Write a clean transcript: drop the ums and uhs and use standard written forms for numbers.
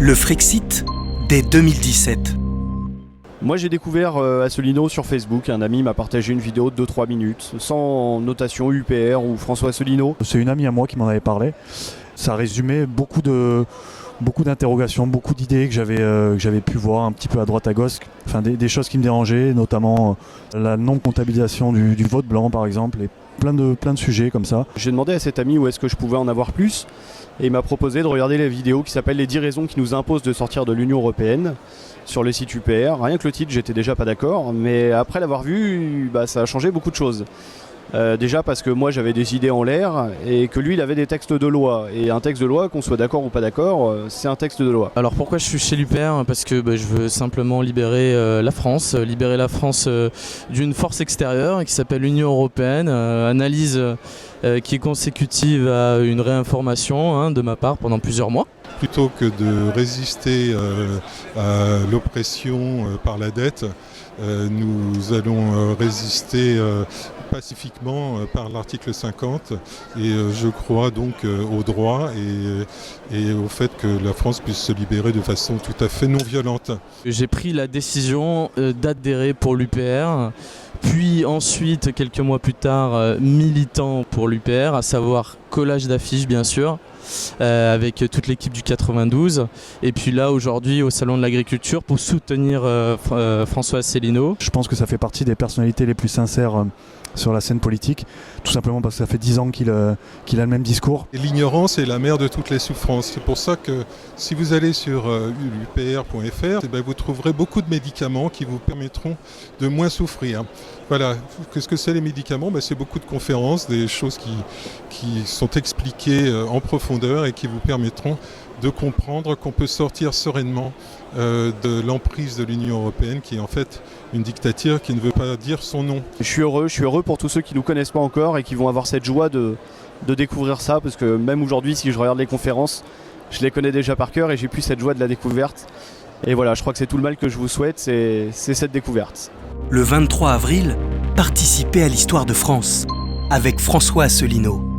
Le Frexit dès 2017. Moi j'ai découvert Asselineau sur Facebook, un ami m'a partagé une vidéo de 2-3 minutes, sans notation UPR ou François Asselineau. C'est une amie à moi qui m'en avait parlé. Ça résumait beaucoup d'interrogations, beaucoup d'idées que j'avais pu voir un petit peu à droite à gauche, enfin des choses qui me dérangeaient, notamment la non-comptabilisation du vote blanc par exemple, et plein de sujets comme ça. J'ai demandé à cet ami où est-ce que je pouvais en avoir plus, et il m'a proposé de regarder la vidéo qui s'appelle « Les 10 raisons qui nous imposent de sortir de l'Union Européenne » sur le site UPR. Rien que le titre, j'étais déjà pas d'accord, mais après l'avoir vu, ça a changé beaucoup de choses. Déjà parce que moi j'avais des idées en l'air et que lui il avait des textes de loi. Et un texte de loi, qu'on soit d'accord ou pas d'accord, c'est un texte de loi. Alors pourquoi je suis chez l'UPR? Parce que je veux simplement libérer la France d'une force extérieure qui s'appelle l'Union Européenne. Analyse qui est consécutive à une réinformation de ma part pendant plusieurs mois. Plutôt que de résister à l'oppression par la dette, nous allons résister pacifiquement par l'article 50 et je crois donc au droit et au fait que la France puisse se libérer de façon tout à fait non violente. J'ai pris la décision d'adhérer pour l'UPR, puis ensuite, quelques mois plus tard, militant pour l'UPR, à savoir collage d'affiches bien sûr, avec toute l'équipe du 92, et puis là aujourd'hui au Salon de l'Agriculture pour soutenir François Asselineau. Je pense que ça fait partie des personnalités les plus sincères sur la scène politique, tout simplement parce que ça fait 10 ans qu'il a le même discours. Et l'ignorance est la mère de toutes les souffrances. C'est pour ça que si vous allez sur upr.fr, vous trouverez beaucoup de médicaments qui vous permettront de moins souffrir. Voilà, qu'est-ce que c'est les médicaments? C'est beaucoup de conférences, des choses qui sont expliquées en profondeur et qui vous permettront de comprendre qu'on peut sortir sereinement de l'emprise de l'Union Européenne qui est en fait une dictature qui ne veut pas dire son nom. Je suis heureux pour tous ceux qui ne nous connaissent pas encore et qui vont avoir cette joie de découvrir ça, parce que même aujourd'hui si je regarde les conférences, je les connais déjà par cœur et j'ai plus cette joie de la découverte. Et voilà, je crois que c'est tout le mal que je vous souhaite, c'est cette découverte. Le 23 avril, participez à l'histoire de France avec François Asselineau.